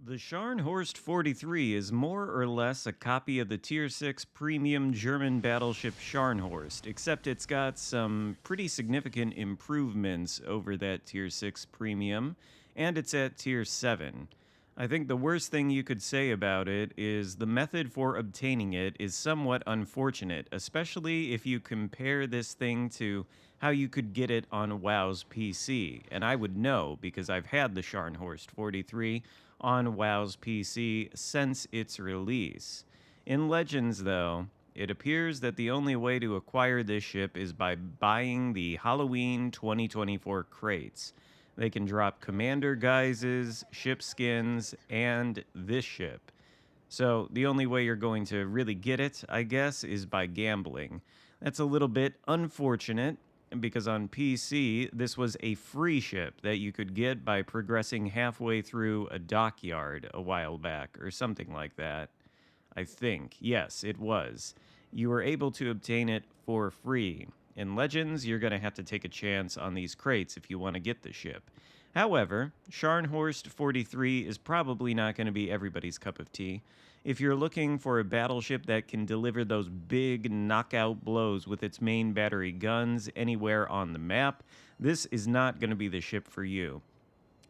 The Scharnhorst 43 is more or less a copy of the Tier VI Premium German battleship Scharnhorst, except it's got some pretty significant improvements over that Tier VI Premium, and it's at Tier 7. I think the worst thing you could say about it is the method for obtaining it is somewhat unfortunate, especially if you compare this thing to how you could get it on WoW's PC. And I would know because I've had the Scharnhorst 43 on WoW's PC since its release. In Legends, though, it appears that the only way to acquire this ship is by buying the Halloween 2024 crates. They can drop commander guises, ship skins, and this ship. So the only way you're going to really get it, I guess, is by gambling. That's a little bit unfortunate because on PC, this was a free ship that you could get by progressing halfway through a dockyard a while back or something like that. I think. Yes, it was. You were able to obtain it for free. In Legends, you're going to have to take a chance on these crates if you want to get the ship. However, Scharnhorst 43 is probably not going to be everybody's cup of tea. If you're looking for a battleship that can deliver those big knockout blows with its main battery guns anywhere on the map, this is not going to be the ship for you.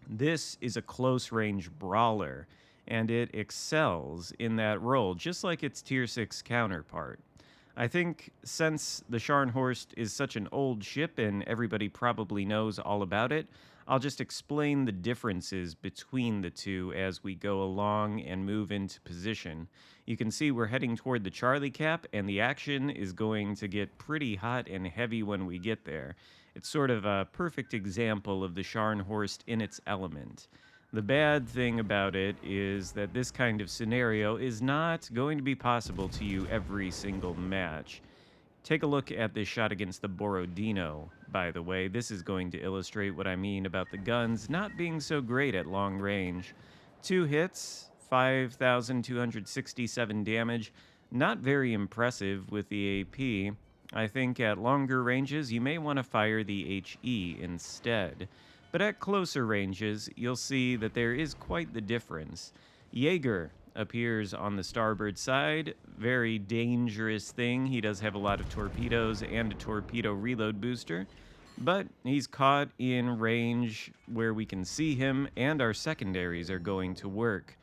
This is a close-range brawler, and it excels in that role, just like its Tier 6 counterpart. I think since the Scharnhorst is such an old ship and everybody probably knows all about it, I'll just explain the differences between the two as we go along and move into position. You can see we're heading toward the Charlie Cap, and the action is going to get pretty hot and heavy when we get there. It's sort of a perfect example of the Scharnhorst in its element. The bad thing about it is that this kind of scenario is not going to be possible to you every single match. Take a look at this shot against the Borodino, by the way. This is going to illustrate what I mean about the guns not being so great at long range. 2 hits, 5,267 damage, not very impressive with the AP. I think at longer ranges you may want to fire the HE instead. But at closer ranges, you'll see that there is quite the difference. Jaeger appears on the starboard side. Very dangerous thing. He does have a lot of torpedoes and a torpedo reload booster. But he's caught in range where we can see him, and our secondaries are going to work.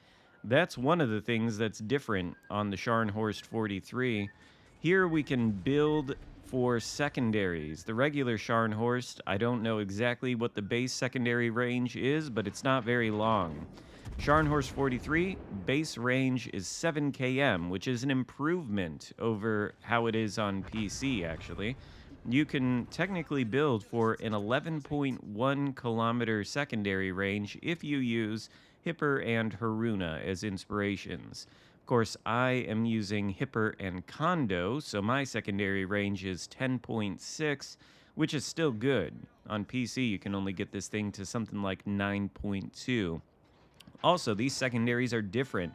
That's one of the things that's different on the Scharnhorst 43. Here we can build for secondaries. The regular Scharnhorst, I don't know exactly what the base secondary range is, but it's not very long. Scharnhorst 43, base range is 7 km, which is an improvement over how it is on PC, actually. You can technically build for an 11.1 kilometer secondary range if you use Hipper and Haruna as inspirations. Of course, I am using Hipper and Kondo, so my secondary range is 10.6, which is still good. On PC, you can only get this thing to something like 9.2. Also, these secondaries are different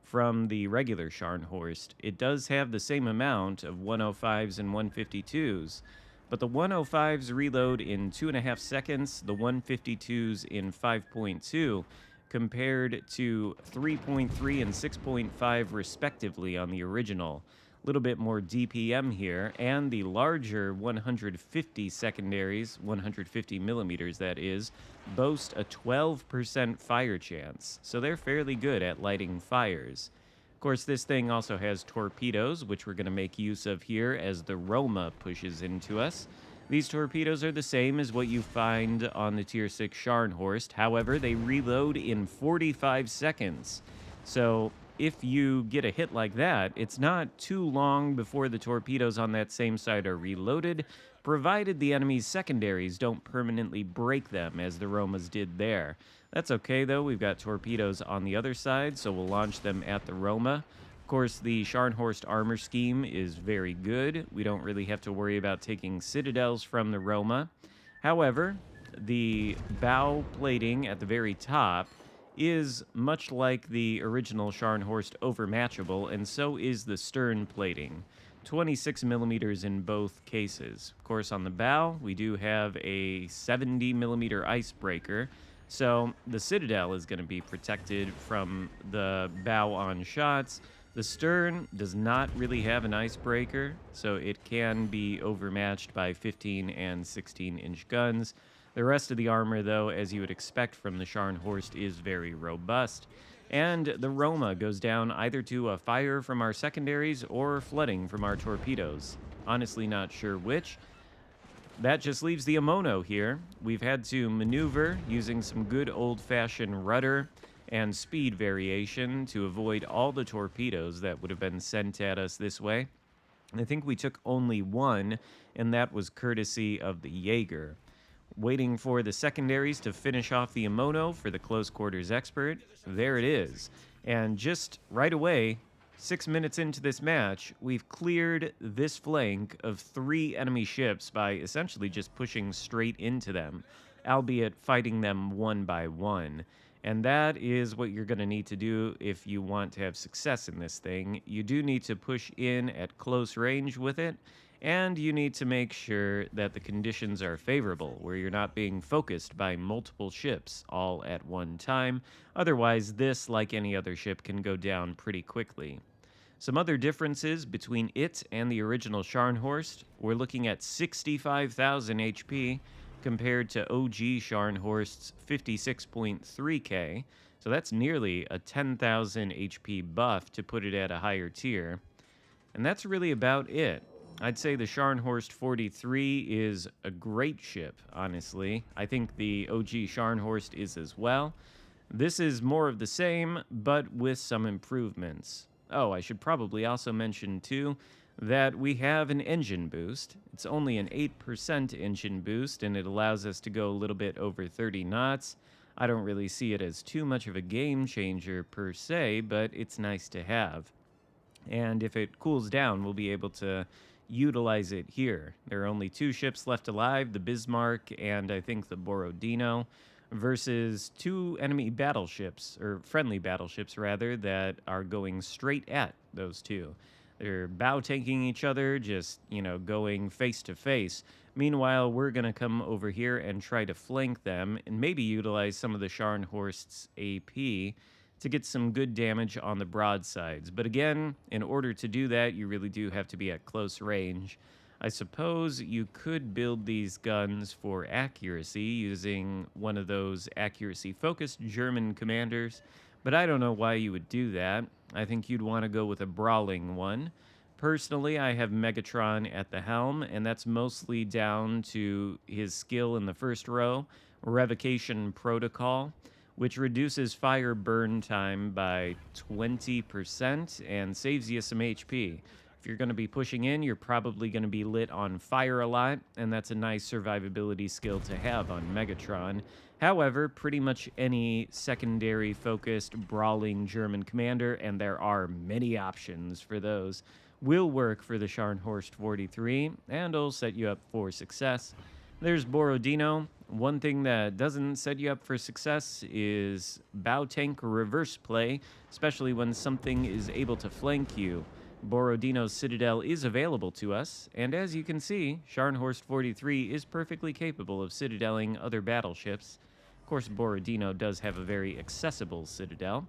from the regular Scharnhorst. It does have the same amount of 105s and 152s, but the 105s reload in 2.5 seconds, the 152s in 5.2, compared to 3.3 and 6.5 respectively on the original. A little bit more DPM here, and the larger 150 secondaries, 150 millimeters that is, boast a 12% fire chance, so they're fairly good at lighting fires. Of course, this thing also has torpedoes, which we're going to make use of here as the Roma pushes into us. These torpedoes are the same as what you find on the Tier 6 Scharnhorst. However, they reload in 45 seconds. So if you get a hit like that, it's not too long before the torpedoes on that same side are reloaded, provided the enemy's secondaries don't permanently break them as the Romas did there. That's okay though, we've got torpedoes on the other side, so we'll launch them at the Roma. Of course, the Scharnhorst armor scheme is very good. We don't really have to worry about taking citadels from the Roma. However, the bow plating at the very top is much like the original Scharnhorst overmatchable, and so is the stern plating. 26 millimeters in both cases. Of course, on the bow, we do have a 70 millimeter icebreaker. So the Citadel is going to be protected from the bow-on shots. The stern does not really have an icebreaker, so it can be overmatched by 15 and 16-inch guns. The rest of the armor, though, as you would expect from the Scharnhorst, is very robust. And the Roma goes down either to a fire from our secondaries or flooding from our torpedoes. Honestly, not sure which. That just leaves the Amono here. We've had to maneuver using some good old-fashioned rudder and speed variation to avoid all the torpedoes that would have been sent at us this way. I think we took only one, and that was courtesy of the Jaeger. Waiting for the secondaries to finish off the Amono for the close quarters expert. There it is. And just right away, 6 minutes into this match, we've cleared this flank of 3 enemy ships by essentially just pushing straight into them, albeit fighting them one by one. And that is what you're going to need to do if you want to have success in this thing. You do need to push in at close range with it, and you need to make sure that the conditions are favorable, where you're not being focused by multiple ships all at one time. Otherwise, this, like any other ship, can go down pretty quickly. Some other differences between it and the original Scharnhorst, we're looking at 65,000 HP compared to OG Scharnhorst's 56.3k, so that's nearly a 10,000 HP buff to put it at a higher tier. And that's really about it. I'd say the Scharnhorst 43 is a great ship, honestly. I think the OG Scharnhorst is as well. This is more of the same, but with some improvements. Oh, I should probably also mention, too, that we have an engine boost. It's only an 8% engine boost, and it allows us to go a little bit over 30 knots. I don't really see it as too much of a game changer per se, but it's nice to have. And if it cools down, we'll be able to utilize it here. There are only 2 ships left alive, the Bismarck and I think the Borodino, versus 2 enemy battleships, or friendly battleships rather, that are going straight at those 2. They're bow tanking each other, just, going face to face. Meanwhile, we're going to come over here and try to flank them and maybe utilize some of the Scharnhorst's AP to get some good damage on the broadsides. But again, in order to do that, you really do have to be at close range. I suppose you could build these guns for accuracy using one of those accuracy-focused German commanders, but I don't know why you would do that. I think you'd want to go with a brawling one. Personally, I have Megatron at the helm, and that's mostly down to his skill in the first row, Revocation Protocol, which reduces fire burn time by 20% and saves you some HP. If you're going to be pushing in, you're probably going to be lit on fire a lot, and that's a nice survivability skill to have on Megatron. However, pretty much any secondary-focused, brawling German commander, and there are many options for those, will work for the Scharnhorst 43, and will set you up for success. There's Borodino. One thing that doesn't set you up for success is bow tank reverse play, especially when something is able to flank you. Borodino's Citadel is available to us, and as you can see, Scharnhorst 43 is perfectly capable of citadeling other battleships. Of course, Borodino does have a very accessible Citadel.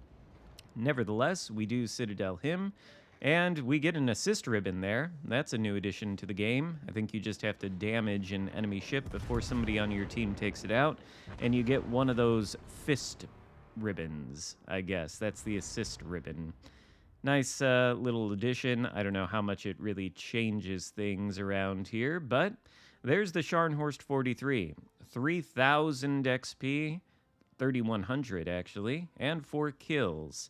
Nevertheless, we do Citadel him, and we get an assist ribbon there. That's a new addition to the game. I think you just have to damage an enemy ship before somebody on your team takes it out, and you get one of those fist ribbons, I guess. That's the assist ribbon. Nice little addition. I don't know how much it really changes things around here, but there's the Scharnhorst 43. 3,000 XP, 3,100 actually, and 4 kills.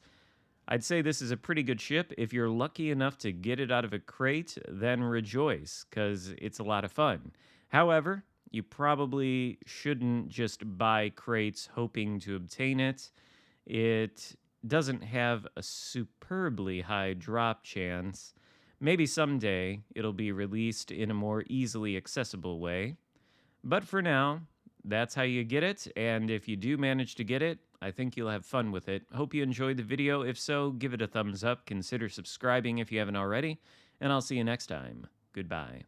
I'd say this is a pretty good ship. If you're lucky enough to get it out of a crate, then rejoice, because it's a lot of fun. However, you probably shouldn't just buy crates hoping to obtain it. It doesn't have a superbly high drop chance. Maybe someday it'll be released in a more easily accessible way. But for now, that's how you get it, and if you do manage to get it, I think you'll have fun with it. Hope you enjoyed the video. If so, give it a thumbs up, consider subscribing if you haven't already, and I'll see you next time. Goodbye.